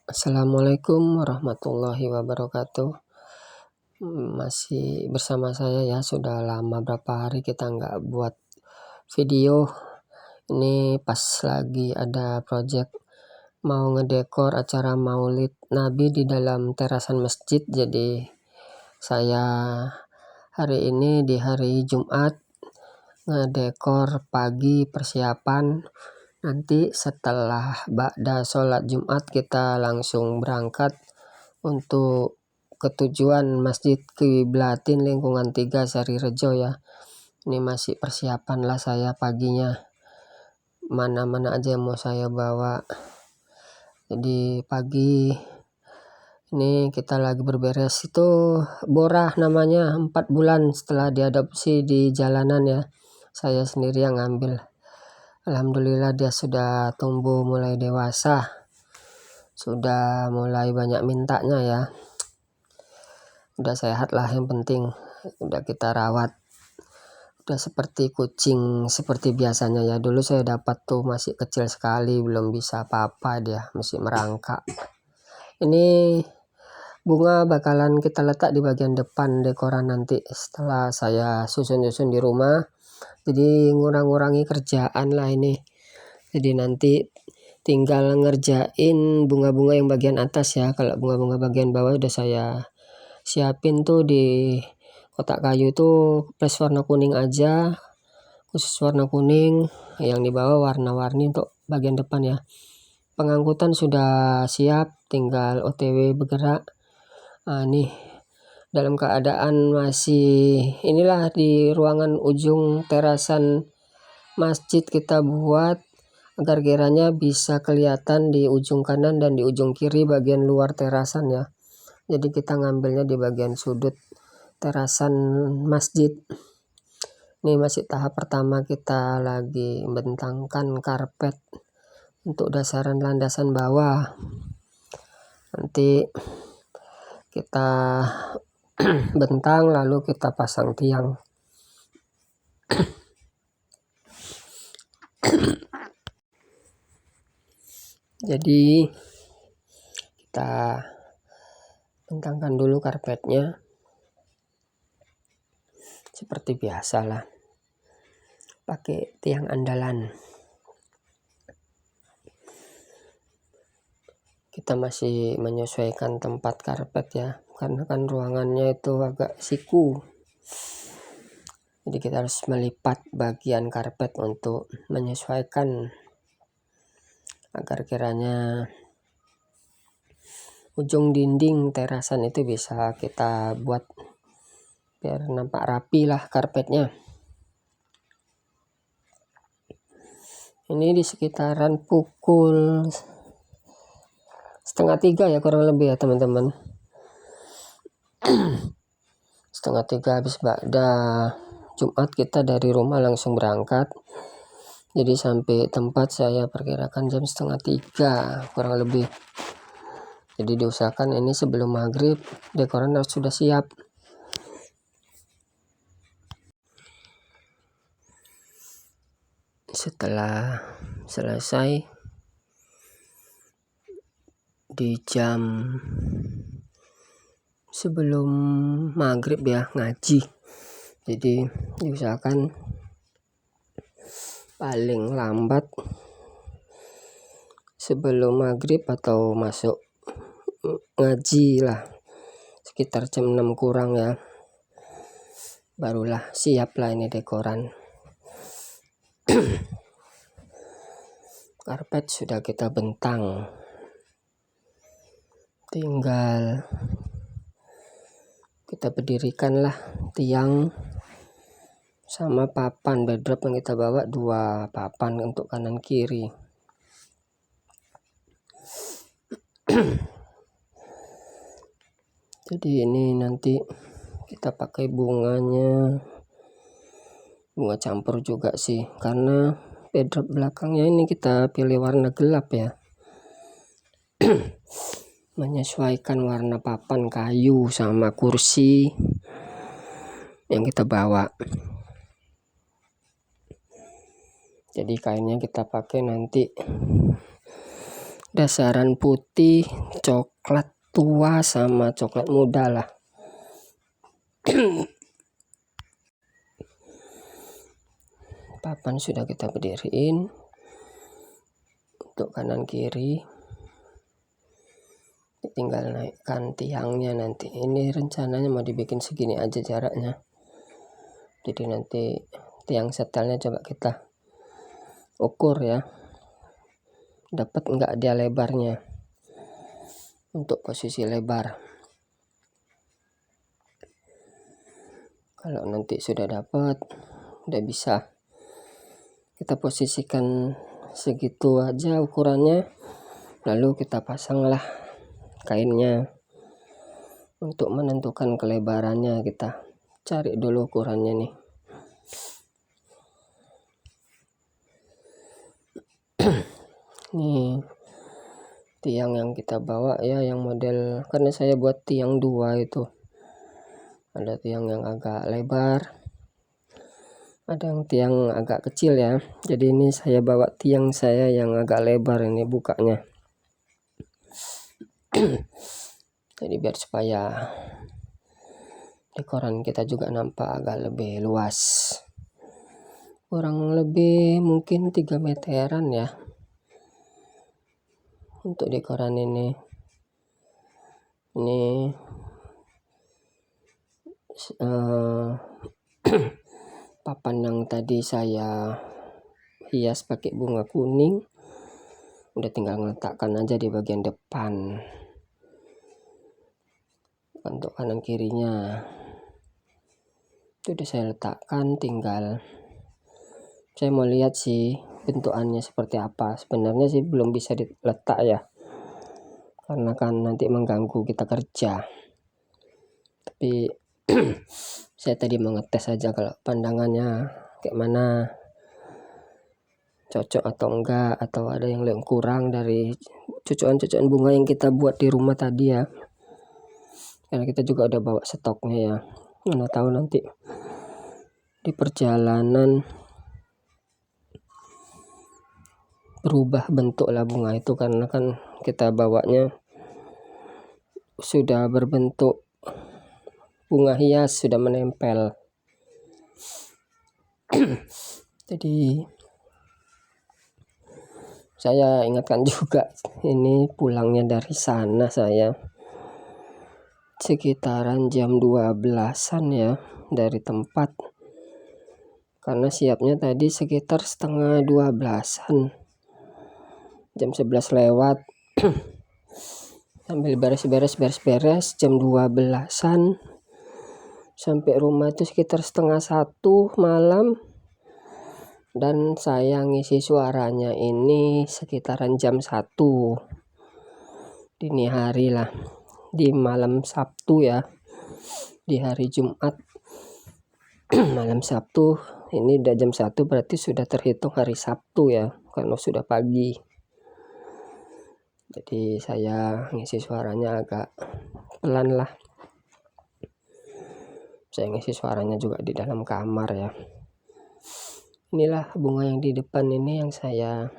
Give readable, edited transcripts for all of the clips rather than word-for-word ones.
Assalamualaikum warahmatullahi wabarakatuh. Masih bersama saya ya, sudah lama berapa hari kita nggak buat video. Ini pas lagi ada project mau ngedekor acara Maulid Nabi di dalam terasan masjid. Jadi saya hari ini di hari Jumat ngedekor pagi persiapan. Nanti setelah ba'da sholat Jumat kita langsung berangkat untuk ketujuan Masjid Kiblatin lingkungan 3 Sarirejo ya. Ini masih persiapan lah saya paginya, mana-mana aja yang mau saya bawa. Jadi pagi ini kita lagi berberes, itu borah namanya, 4 bulan setelah diadopsi di jalanan ya. Saya sendiri yang ngambil. Alhamdulillah dia sudah tumbuh mulai dewasa, sudah mulai banyak mintanya ya. Udah sehat lah yang penting, udah kita rawat. Udah seperti kucing seperti biasanya ya. Dulu saya dapat tuh masih kecil sekali, belum bisa apa-apa, dia masih merangkak. Ini bunga bakalan kita letak di bagian depan dekoran nanti setelah saya susun-susun di rumah. Jadi ngurang-ngurangi kerjaan lah ini. Jadi nanti tinggal ngerjain bunga-bunga yang bagian atas ya. Kalau bunga-bunga bagian bawah udah saya siapin tuh di kotak kayu tuh, plus warna kuning aja, khusus warna kuning. Yang di bawah warna-warni untuk bagian depan ya. Pengangkutan sudah siap, tinggal OTW bergerak. Nih dalam keadaan masih inilah di ruangan ujung terasan masjid kita buat agar kiranya bisa kelihatan di ujung kanan dan di ujung kiri bagian luar terasan ya. Jadi kita ngambilnya di bagian sudut terasan masjid. Ini masih tahap pertama, kita lagi membentangkan karpet untuk dasaran landasan bawah. Nanti kita bentang lalu kita pasang tiang. Jadi kita bentangkan dulu karpetnya seperti biasa lah, pakai tiang andalan. Kita masih menyesuaikan tempat karpet ya, karena kan ruangannya itu agak siku. Jadi kita harus melipat bagian karpet untuk menyesuaikan agar kiranya ujung dinding terasan itu bisa kita buat biar nampak rapi lah karpetnya. Ini di sekitaran pukul 2:30 ya kurang lebih ya teman-teman. 2:30 habis ba'da Jumat kita dari rumah langsung berangkat. Jadi sampai tempat saya perkirakan jam 2:30 kurang lebih. Jadi diusahakan ini sebelum maghrib dekoran harus sudah siap. Setelah selesai di jam sebelum maghrib ya ngaji. Jadi diusahakan paling lambat sebelum maghrib atau masuk ngaji lah sekitar jam 6 kurang ya, barulah siap lah ini dekoran. Karpet sudah kita bentang, tinggal kita berdirikan lah tiang sama papan bedrop yang kita bawa, 2 papan untuk kanan kiri. Jadi ini nanti kita pakai bunganya, bunga campur juga sih, karena bedrop belakangnya ini kita pilih warna gelap ya. Menyesuaikan warna papan kayu sama kursi yang kita bawa. Jadi kainnya kita pakai nanti dasaran putih, coklat tua sama coklat muda lah. Papan sudah kita berdiriin untuk kanan kiri, tinggal naikkan tiangnya nanti. Ini rencananya mau dibikin segini aja jaraknya, jadi nanti tiang setelnya coba kita ukur ya, dapat enggak dia lebarnya untuk posisi lebar. Kalau nanti sudah dapat, udah bisa kita posisikan segitu aja ukurannya, lalu kita pasanglah kainnya. Untuk menentukan kelebarannya kita cari dulu ukurannya nih. Nih tiang yang kita bawa ya, yang model, karena saya buat tiang 2 itu, ada tiang yang agak lebar, ada yang tiang agak kecil ya. Jadi ini saya bawa tiang saya yang agak lebar ini bukanya. Jadi biar supaya dekoran kita juga nampak agak lebih luas, kurang lebih mungkin 3 meteran ya untuk dekoran ini. Ini papan yang tadi saya hias pakai bunga kuning, udah tinggal meletakkan aja di bagian depan. Untuk kanan kirinya itu udah saya letakkan, tinggal saya mau lihat sih bentukannya seperti apa. Sebenarnya sih belum bisa diletak ya, karena kan nanti mengganggu kita kerja, tapi saya tadi mau ngetes aja kalau pandangannya kayak mana, cocok atau enggak, atau ada yang kurang dari cucuan-cucuan bunga yang kita buat di rumah tadi ya, karena kita juga udah bawa stoknya ya. Mana tahu nanti di perjalanan berubah bentuk lah bunga itu, karena kan kita bawanya sudah berbentuk bunga hias, sudah menempel. Jadi saya ingatkan juga, ini pulangnya dari sana saya sekitaran jam 12-an ya dari tempat, karena siapnya tadi sekitar setengah 12-an, jam 11 lewat. Sambil beres-beres jam 12-an, sampai rumah itu sekitar setengah 1 malam, dan saya ngisi suaranya ini sekitaran jam 1 dini hari lah, di malam Sabtu ya, di hari Jumat. Malam Sabtu ini udah jam 1, berarti sudah terhitung hari Sabtu ya, karena sudah pagi. Jadi saya ngisi suaranya agak pelan lah, saya ngisi suaranya juga di dalam kamar ya. Inilah bunga yang di depan ini yang saya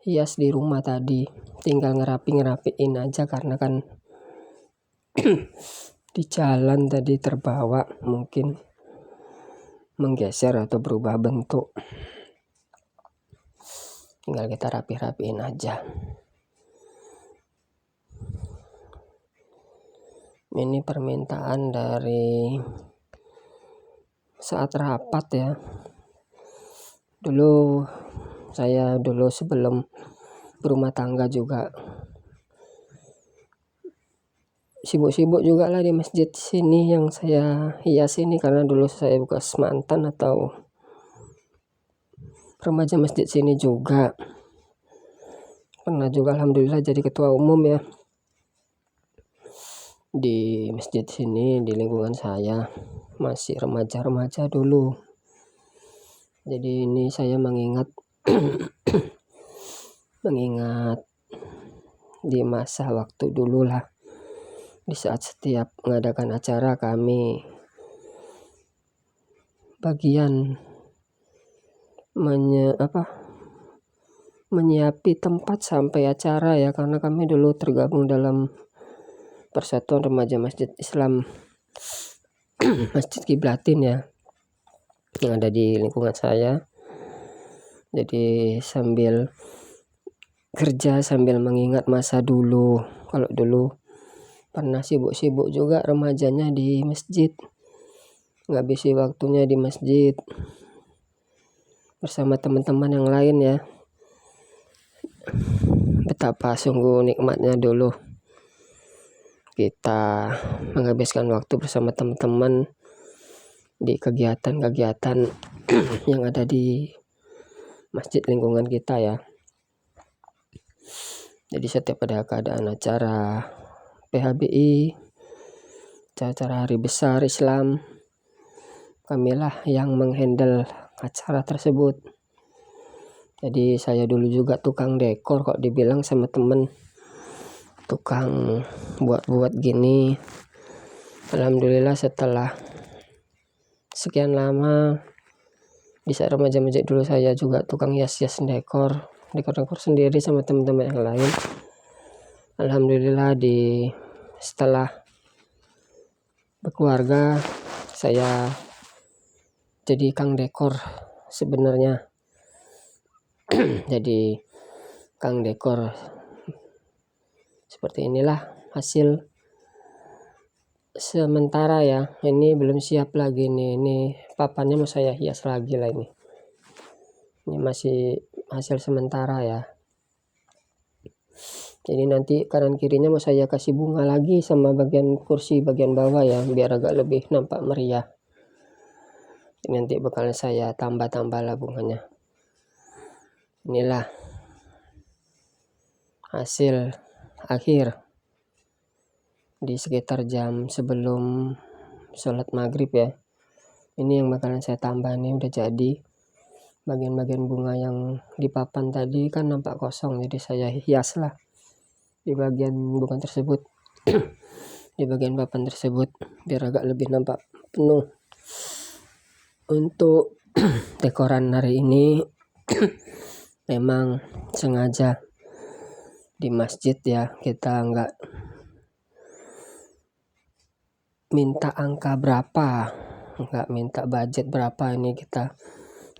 hias di rumah tadi, tinggal ngerapiin aja, karena kan di jalan tadi terbawa, mungkin menggeser atau berubah bentuk, tinggal kita rapiin aja. Ini permintaan dari saat rapat ya. Saya dulu sebelum berumah tangga juga sibuk-sibuk juga lah di masjid sini yang saya hias ini, karena dulu saya bekas mantan atau remaja masjid sini juga. Pernah juga alhamdulillah jadi ketua umum ya di masjid sini, di lingkungan saya, masih remaja-remaja dulu. Jadi ini saya mengingat di masa waktu dulu lah, di saat setiap mengadakan acara kami bagian menyiapi tempat sampai acara ya, karena kami dulu tergabung dalam Persatuan Remaja Masjid Islam Masjid Kiblatin ya, yang ada di lingkungan saya. Jadi sambil kerja sambil mengingat masa dulu, kalau dulu pernah sibuk-sibuk juga remajanya di masjid, ngabisi waktunya di masjid bersama teman-teman yang lain ya. Betapa sungguh nikmatnya dulu kita menghabiskan waktu bersama teman-teman di kegiatan-kegiatan yang ada di masjid lingkungan kita ya. Jadi setiap ada keadaan acara PHBI, acara hari besar Islam, kamilah yang menghandle acara tersebut. Jadi saya dulu juga tukang dekor kok dibilang sama temen, tukang buat-buat gini. Alhamdulillah setelah sekian lama di saat remaja masjid dulu, saya juga tukang hias-hias dekor sendiri sama teman-teman yang lain. Alhamdulillah setelah berkeluarga saya jadi kang dekor sebenarnya. Jadi kang dekor seperti inilah hasil sementara ya. Ini belum siap lagi nih, ini papannya mau saya hias lagi lah ini masih hasil sementara ya. Jadi nanti kanan kirinya mau saya kasih bunga lagi sama bagian kursi bagian bawah ya, biar agak lebih nampak meriah. Nanti bakal saya tambah-tambah lah bunganya. Inilah hasil akhir di sekitar jam sebelum sholat maghrib ya. Ini yang bakalan saya tambah nih, udah jadi. Bagian-bagian bunga yang di papan tadi kan nampak kosong, jadi saya hias lah di bagian bunga tersebut di bagian papan tersebut biar agak lebih nampak penuh. Untuk dekoran hari ini memang sengaja di masjid ya, kita nggak minta angka berapa, nggak minta budget berapa, ini kita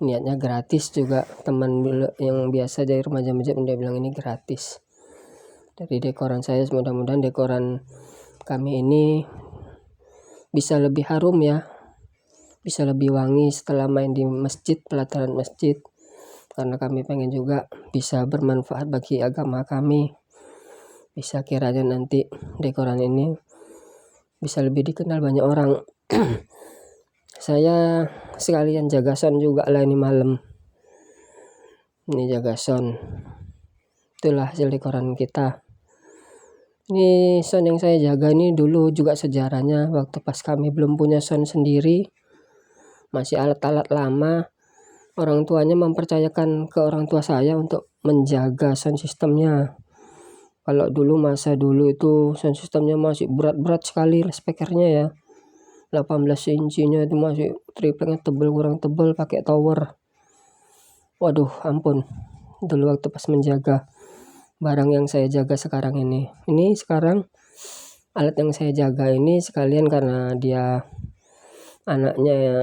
niatnya gratis juga. Teman yang biasa dari remaja masjid udah bilang ini gratis. Dari dekoran saya, mudah-mudahan dekoran kami ini bisa lebih harum ya, bisa lebih wangi setelah main di masjid, pelataran masjid, karena kami pengen juga bisa bermanfaat bagi agama kami. Bisa kiranya nanti dekoran ini bisa lebih dikenal banyak orang. Saya sekalian jaga sound juga lah ini malam. Ini jaga sound. Itulah hasil dekoran kita. Ini sound yang saya jaga ini dulu juga sejarahnya waktu pas kami belum punya sound sendiri, masih alat-alat lama. Orang tuanya mempercayakan ke orang tua saya untuk menjaga sound sistemnya. Kalau dulu masa dulu itu sound sistemnya masih berat-berat sekali speakernya ya. 18 inchinya itu masih tripleknya tebel kurang tebel, pakai tower. Waduh ampun, dulu waktu pas menjaga barang yang saya jaga sekarang ini sekarang alat yang saya jaga ini sekalian karena dia anaknya ya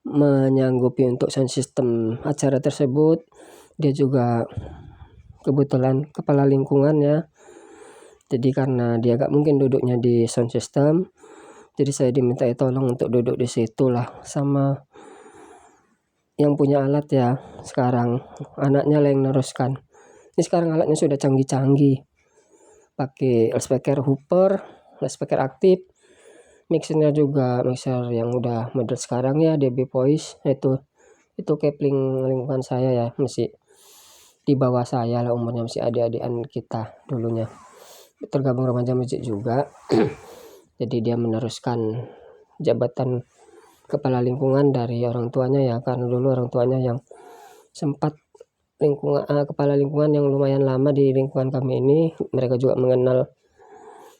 menyanggupi untuk sound system acara tersebut. Dia juga kebetulan kepala lingkungan ya, jadi karena dia gak mungkin duduknya di sound system, jadi saya diminta tolong untuk duduk di situ lah sama yang punya alat ya. Sekarang anaknya lah yang neruskan. Ini sekarang alatnya sudah canggih-canggih, pakai speaker Hooper, speaker aktif, mixernya juga mixer yang udah model sekarang ya, DB Voice. Itu Kepling lingkungan saya ya, masih di bawah saya lah umurnya, masih adik-adikan kita dulunya, tergabung remaja masjid juga. Jadi dia meneruskan jabatan kepala lingkungan dari orang tuanya ya, karena dulu orang tuanya yang sempat kepala lingkungan yang lumayan lama di lingkungan kami ini. Mereka juga mengenal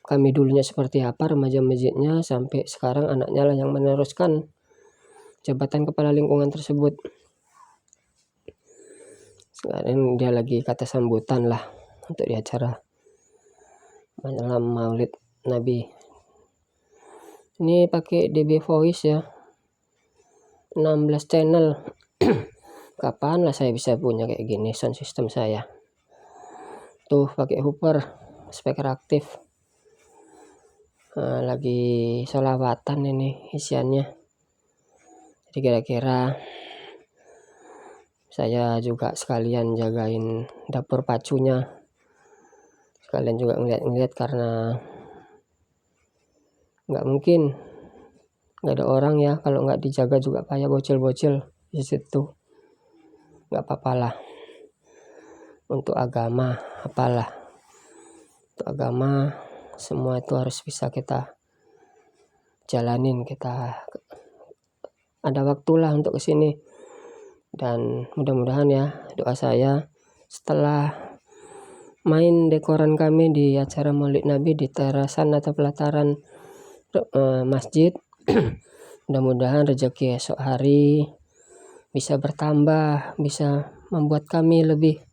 kami dulunya seperti apa remaja masjidnya, sampai sekarang anaknya lah yang meneruskan jabatan kepala lingkungan tersebut. Sekarang dia lagi kata sambutan lah untuk di acara malam Maulid Nabi. Ini pakai DB Voice ya, 16 channel. Kapan lah saya bisa punya kayak gini sound system saya. Tuh pakai Hooper, speaker aktif. Lagi sholawatan ini isiannya. Jadi kira-kira saya juga sekalian jagain dapur pacunya, sekalian juga ngeliat-ngeliat karena nggak mungkin nggak ada orang ya, kalau nggak dijaga juga kayak bocil-bocil di situ. Nggak apa-apa lah, untuk agama apalah, untuk agama semua itu harus bisa kita jalanin, kita ada waktulah untuk kesini. Dan mudah-mudahan ya, doa saya setelah main dekoran kami di acara Maulid Nabi di terasan atau pelataran masjid, mudah-mudahan rezeki esok hari bisa bertambah, bisa membuat kami lebih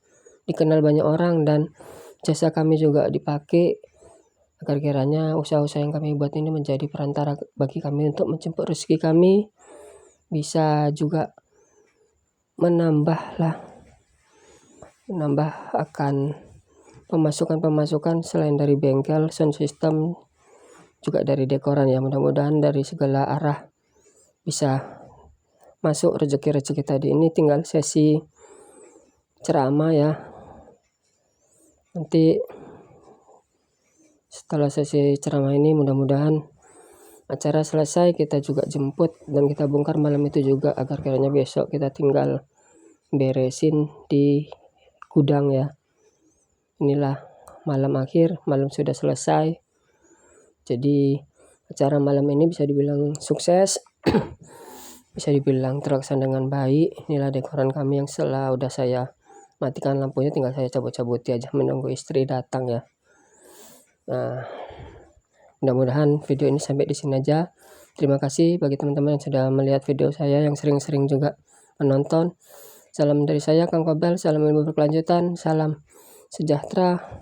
dikenal banyak orang, dan jasa kami juga dipakai agar kiranya usaha-usaha yang kami buat ini menjadi perantara bagi kami untuk menjemput rezeki kami, bisa juga menambah akan pemasukan selain dari bengkel, sound system, juga dari dekoran ya. Mudah-mudahan dari segala arah bisa masuk rezeki-rezeki tadi. Ini tinggal sesi ceramah ya, nanti setelah sesi ceramah ini mudah-mudahan acara selesai, kita juga jemput dan kita bongkar malam itu juga, agar kiranya besok kita tinggal beresin di gudang ya. Inilah malam akhir, malam sudah selesai. Jadi acara malam ini bisa dibilang sukses, bisa dibilang terlaksana dengan baik. Inilah dekoran kami yang setelah udah saya matikan lampunya, tinggal saya cabut-cabuti aja menunggu istri datang ya. Nah, mudah-mudahan video ini sampai di sini aja. Terima kasih bagi teman-teman yang sudah melihat video saya, yang sering-sering juga menonton. Salam dari saya, Kang Kobel. Salam ilmu berkelanjutan, salam sejahtera,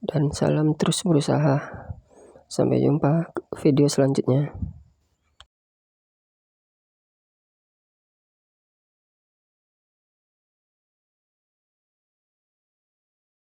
dan salam terus berusaha. Sampai jumpa video selanjutnya.